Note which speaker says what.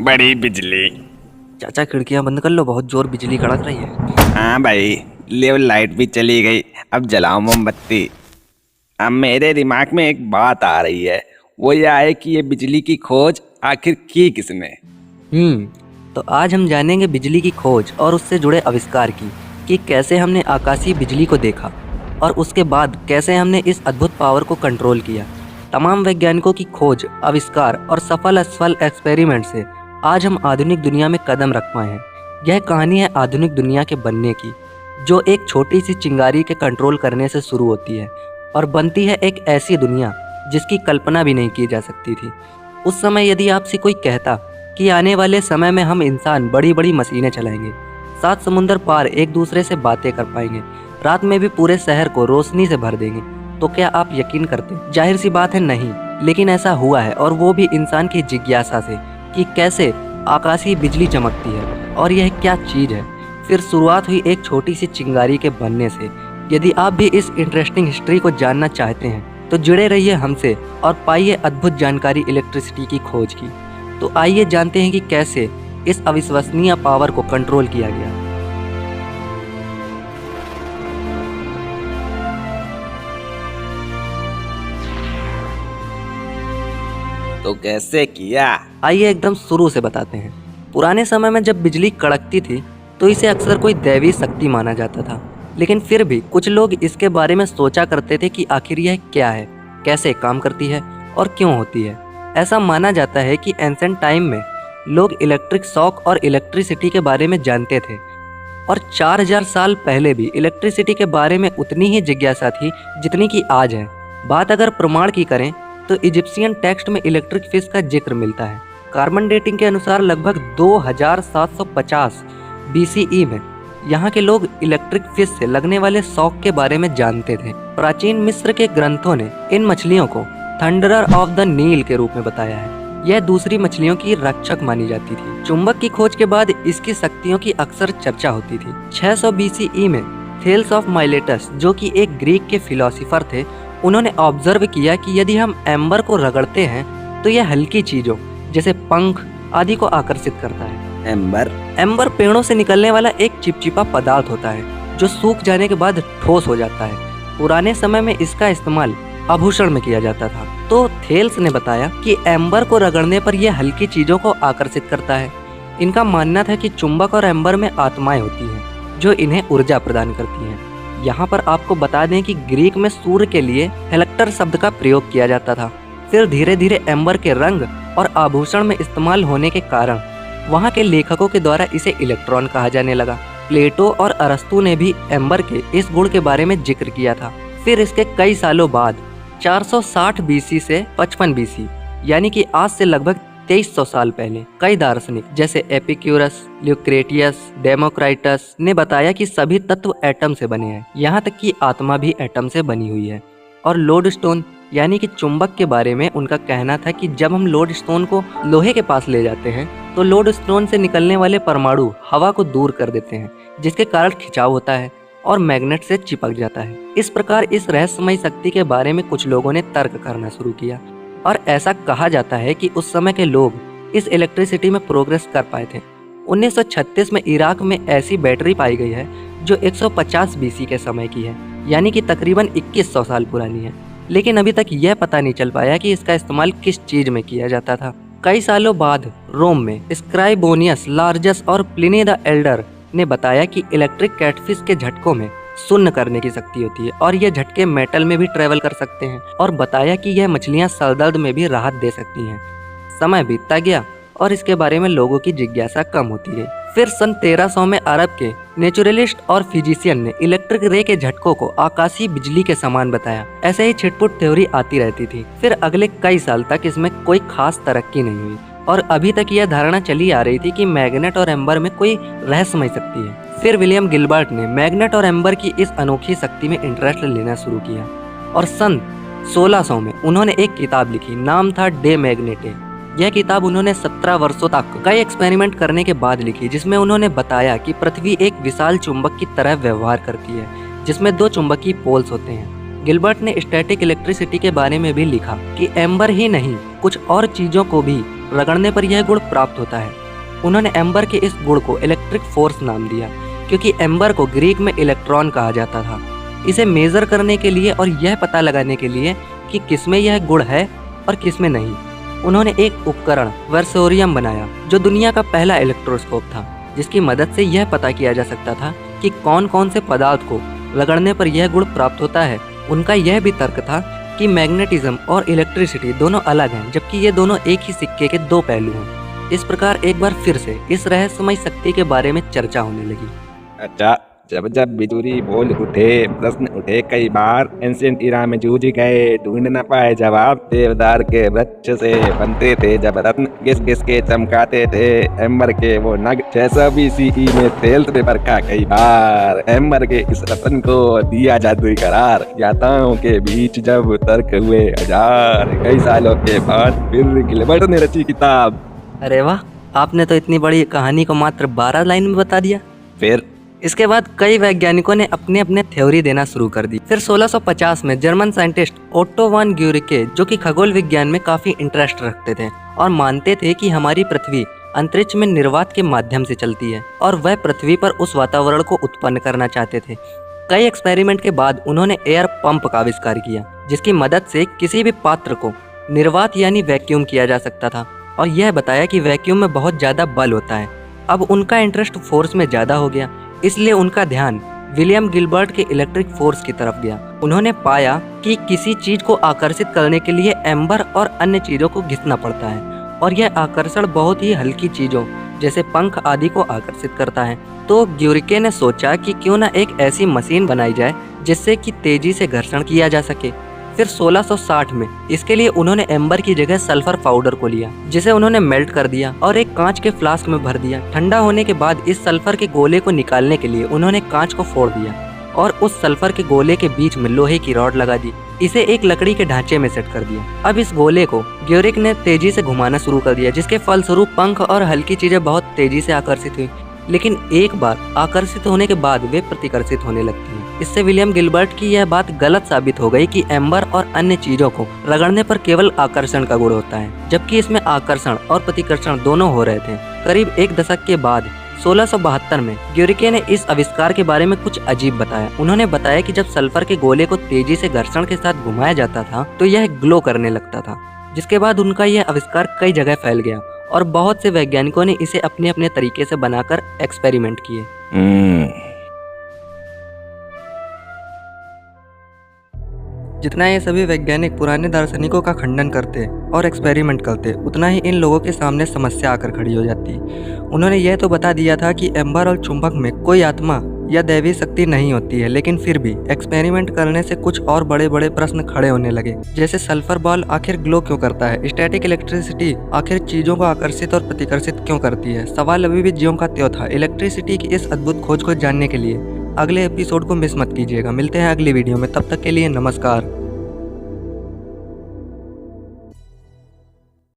Speaker 1: बड़ी बिजली।
Speaker 2: चाचा खिड़कियां बंद कर लो, बहुत जोर बिजली कड़क रही है।
Speaker 1: हाँ भाई, ले लाइट भी चली गई। अब जलाओ मोमबत्ती। अब मेरे दिमाग में एक बात आ रही है, वो यह है कि ये बिजली की खोज आखिर की किसने।
Speaker 2: तो आज हम जानेंगे बिजली की खोज और उससे जुड़े आविष्कार की, कि कैसे हमने आकाशीय बिजली को देखा और उसके बाद कैसे हमने इस अद्भुत पावर को कंट्रोल किया। तमाम वैज्ञानिकों की खोज, आविष्कार और सफल असफल एक्सपेरिमेंट से आज हम आधुनिक दुनिया में कदम रख पाए हैं। यह कहानी है आधुनिक दुनिया के बनने की, जो एक छोटी सी चिंगारी के कंट्रोल करने से शुरू होती है और बनती है एक ऐसी दुनिया जिसकी कल्पना भी नहीं की जा सकती थी। उस समय यदि आपसे कोई कहता कि आने वाले समय में हम इंसान बड़ी बड़ी मशीनें चलाएंगे, 7 समुंदर पार एक दूसरे से बातें कर पाएंगे, रात में भी पूरे शहर को रोशनी से भर देंगे, तो क्या आप यकीन करते? जाहिर सी बात है नहीं, लेकिन ऐसा हुआ है, और वो भी इंसान की जिज्ञासा से कि कैसे आकाशीय बिजली चमकती है और यह क्या चीज़ है। फिर शुरुआत हुई एक छोटी सी चिंगारी के बनने से। यदि आप भी इस इंटरेस्टिंग हिस्ट्री को जानना चाहते हैं तो जुड़े रहिए हमसे और पाइए अद्भुत जानकारी इलेक्ट्रिसिटी की खोज की। तो आइए जानते हैं कि कैसे इस अविश्वसनीय पावर को कंट्रोल किया गया।
Speaker 1: तो कैसे किया?
Speaker 2: आइए एकदम शुरू से बताते हैं। पुराने समय में जब बिजली कड़कती थी तो इसे अक्सर कोई दैवी शक्ति माना जाता था, लेकिन फिर भी कुछ लोग इसके बारे में सोचा करते थे कि आखिर यह क्या है, कैसे काम करती है और क्यों होती है। ऐसा माना जाता है कि एंसेंट टाइम में लोग इलेक्ट्रिक शॉक और इलेक्ट्रिसिटी के बारे में जानते थे, और 4000 साल पहले भी इलेक्ट्रिसिटी के बारे में उतनी ही जिज्ञासा थी जितनी कि आज है। बात अगर प्रमाण की करें तो इजिप्शियन टेक्स्ट में इलेक्ट्रिक फिश का जिक्र मिलता है। कार्बन डेटिंग के अनुसार लगभग 2750 BCE में यहाँ के लोग इलेक्ट्रिक फिश से लगने वाले शॉक के बारे में जानते थे। प्राचीन मिस्र के ग्रंथों ने इन मछलियों को थंडरर ऑफ द नील के रूप में बताया है। यह दूसरी मछलियों की रक्षक मानी जाती थी। चुंबक की खोज के बाद इसकी शक्तियों की अक्सर चर्चा होती थी। 600 BCE में थेल्स ऑफ माइलेटस, जो कि एक ग्रीक के फिलोसोफर थे, उन्होंने ऑब्जर्व किया कि यदि हम एम्बर को रगड़ते हैं तो यह हल्की चीजों जैसे पंख आदि को आकर्षित करता है। एम्बर पेड़ों से निकलने वाला एक चिपचिपा पदार्थ होता है जो सूख जाने के बाद ठोस हो जाता है। पुराने समय में इसका इस्तेमाल आभूषण में किया जाता था। तो थेल्स ने बताया कि एम्बर को रगड़ने पर यह हल्की चीजों को आकर्षित करता है। इनका मानना था कि चुंबक और एम्बर में आत्माएं होती हैं जो इन्हें ऊर्जा प्रदान करती हैं। यहाँ पर आपको बता दें कि ग्रीक में सूर्य के लिए हेलेक्टर शब्द का प्रयोग किया जाता था। फिर धीरे धीरे एम्बर के रंग और आभूषण में इस्तेमाल होने के कारण वहाँ के लेखकों के द्वारा इसे इलेक्ट्रॉन कहा जाने लगा। प्लेटो और अरस्तु ने भी एम्बर के इस गुण के बारे में जिक्र किया था। फिर इसके कई सालों बाद 460 BC से 55 BC, यानी कि आज से लगभग 2300 साल पहले, कई दार्शनिक जैसे एपिक्यूरस, ल्यूक्रेटियस, डेमोक्राइटस ने बताया कि सभी तत्व एटम से बने हैं, यहाँ तक कि आत्मा भी एटम से बनी हुई है। और लोडस्टोन यानी कि चुंबक के बारे में उनका कहना था कि जब हम लोडस्टोन को लोहे के पास ले जाते हैं तो लोडस्टोन से निकलने वाले परमाणु हवा को दूर कर देते हैं, जिसके कारण खिंचाव होता है और मैग्नेट से चिपक जाता है। इस प्रकार इस रहस्यमयी शक्ति के बारे में कुछ लोगों ने तर्क करना शुरू किया, और ऐसा कहा जाता है कि उस समय के लोग इस इलेक्ट्रिसिटी में प्रोग्रेस कर पाए थे। 1936 में इराक में ऐसी बैटरी पाई गई है जो 150 BC के समय की है, यानी कि तकरीबन 2100 साल पुरानी है। लेकिन अभी तक यह पता नहीं चल पाया कि इसका इस्तेमाल किस चीज में किया जाता था। कई सालों बाद रोम में स्क्राइबोनियस लार्जस और प्लिनी द एल्डर ने बताया कि इलेक्ट्रिक कैटफिश के झटकों में शून्य करने की शक्ति होती है और ये झटके मेटल में भी ट्रेवल कर सकते हैं, और बताया कि यह मछलियां सरदर्द में भी राहत दे सकती हैं। समय बीतता गया और इसके बारे में लोगों की जिज्ञासा कम होती गई। फिर सन 1300 में अरब के नेचुरलिस्ट और फिजिशियन ने इलेक्ट्रिक रे के झटकों को आकाशीय बिजली के समान बताया। ऐसे ही छिटपुट थ्योरी आती रहती थी। फिर अगले कई साल तक इसमें कोई खास तरक्की नहीं हुई, और अभी तक यह धारणा चली आ रही थी कि मैग्नेट और एम्बर में कोई रहस्यमय शक्ति है। फिर विलियम गिलबर्ट ने मैग्नेट और एम्बर की इस अनोखी शक्ति में इंटरेस्ट लेना शुरू किया, और सन 1600 में उन्होंने एक किताब लिखी, नाम था डे मैग्नेटे। यह किताब उन्होंने 17 वर्षों तक कई एक्सपेरिमेंट करने के बाद लिखी, जिसमें उन्होंने बताया कि पृथ्वी एक विशाल चुंबक की तरह व्यवहार करती है, जिसमें 2 चुंबकीय पोल्स होते हैं। गिलबर्ट ने स्टैटिक इलेक्ट्रिसिटी के बारे में भी लिखा कि एम्बर ही नहीं, कुछ और चीजों को भी रगड़ने पर यह गुण प्राप्त होता है। उन्होंने एम्बर के इस गुण को इलेक्ट्रिक फोर्स नाम दिया, क्योंकि एम्बर को ग्रीक में इलेक्ट्रॉन कहा जाता था। इसे मेजर करने के लिए और यह पता लगाने के लिए कि किसमें यह गुण है और किसमें नहीं, उन्होंने एक उपकरण वर्सोरियम बनाया, जो दुनिया का पहला इलेक्ट्रोस्कोप था, जिसकी मदद से यह पता किया जा सकता था कि कौन कौन से पदार्थ को रगड़ने पर यह गुण प्राप्त होता है। उनका यह भी तर्क था कि मैग्नेटिज्म और इलेक्ट्रिसिटी दोनों अलग हैं, जबकि ये दोनों एक ही सिक्के के दो पहलू हैं। इस प्रकार एक बार फिर से इस रहस्यमय शक्ति के बारे में चर्चा होने लगी।
Speaker 1: अच्छा, जब जब बिजुली बोल उठे, प्रश्न उठे कई बार, एंशिएंट इरा में जूझ गए, ढूंढ न पाए जवाब। देवदार के वृक्ष से बनते थे जब रत्न, घिस घिस के चमकाते थे एम्बर के वो नग। 600 BCE में तेल से बरखा कई बार, एम्बर के इस रत्न को दिया जादुई करार। ज्ञाताओं के बीच जब तर्क हुए हजार, कई सालों के बाद फिर गिलबर्ट ने रची किताब।
Speaker 2: अरे वाह, आपने तो इतनी बड़ी कहानी को मात्र 12 लाइन में बता दिया।
Speaker 1: फिर
Speaker 2: इसके बाद कई वैज्ञानिकों ने अपने अपने थ्योरी देना शुरू कर दी। फिर 1650 में जर्मन साइंटिस्ट ओट्टो वान ग्यूरिके, जो कि खगोल विज्ञान में काफी इंटरेस्ट रखते थे और मानते थे कि हमारी पृथ्वी अंतरिक्ष में निर्वात के माध्यम से चलती है, और वह पृथ्वी पर उस वातावरण को उत्पन्न करना चाहते थे। कई एक्सपेरिमेंट के बाद उन्होंने एयर पंप का आविष्कार किया, जिसकी मदद से किसी भी पात्र को निर्वात यानी वैक्यूम किया जा सकता था, और यह बताया कि वैक्यूम में बहुत ज्यादा बल होता है। अब उनका इंटरेस्ट फोर्स में ज्यादा हो गया, इसलिए उनका ध्यान विलियम गिलबर्ट के इलेक्ट्रिक फोर्स की तरफ गया। उन्होंने पाया कि किसी चीज को आकर्षित करने के लिए एम्बर और अन्य चीजों को घिसना पड़ता है, और यह आकर्षण बहुत ही हल्की चीजों जैसे पंख आदि को आकर्षित करता है। तो ग्यूरिके ने सोचा कि क्यों न एक ऐसी मशीन बनाई जाए जिससे कि तेजी से घर्षण किया जा सके। फिर 1660 में इसके लिए उन्होंने एम्बर की जगह सल्फर पाउडर को लिया, जिसे उन्होंने मेल्ट कर दिया और एक कांच के फ्लास्क में भर दिया। ठंडा होने के बाद इस सल्फर के गोले को निकालने के लिए उन्होंने कांच को फोड़ दिया और उस सल्फर के गोले के बीच में लोहे की रॉड लगा दी। इसे एक लकड़ी के ढांचे में सेट कर दिया। अब इस गोले को ग्यूरिक ने तेजी से घुमाना शुरू कर दिया, जिसके फलस्वरूप पंख और हल्की चीजें बहुत तेजी से आकर्षित हुई। लेकिन एक बार आकर्षित होने के बाद वे प्रतिकर्षित होने लगती हैं। इससे विलियम गिलबर्ट की यह बात गलत साबित हो गई कि एम्बर और अन्य चीजों को रगड़ने पर केवल आकर्षण का गुण होता है, जबकि इसमें आकर्षण और प्रतिकर्षण दोनों हो रहे थे। करीब एक दशक के बाद 1672 में ग्यूरिके ने इस आविष्कार के बारे में कुछ अजीब बताया। उन्होंने बताया कि जब सल्फर के गोले को तेजी से घर्षण के साथ घुमाया जाता था तो यह ग्लो करने लगता था, जिसके बाद उनका यह आविष्कार कई जगह फैल गया और बहुत से वैज्ञानिकों ने इसे अपने अपने तरीके से बनाकर एक्सपेरिमेंट किए। जितना ये सभी वैज्ञानिक पुराने दार्शनिकों का खंडन करते और एक्सपेरिमेंट करते, उतना ही इन लोगों के सामने समस्या आकर खड़ी हो जाती। उन्होंने यह तो बता दिया था कि एम्बर और चुंबक में कोई आत्मा या दैवी शक्ति नहीं होती है, लेकिन फिर भी एक्सपेरिमेंट करने से कुछ और बड़े बड़े प्रश्न खड़े होने लगे, जैसे सल्फर बॉल आखिर ग्लो क्यों करता है, स्टैटिक इलेक्ट्रिसिटी आखिर चीजों को आकर्षित और प्रतिकर्षित क्यों करती है। सवाल अभी भी ज्यों का त्यों था। इलेक्ट्रिसिटी की इस अद्भुत खोज को जानने के लिए अगले एपिसोड को मिस मत कीजिएगा। मिलते हैं अगली वीडियो में, तब तक के लिए नमस्कार।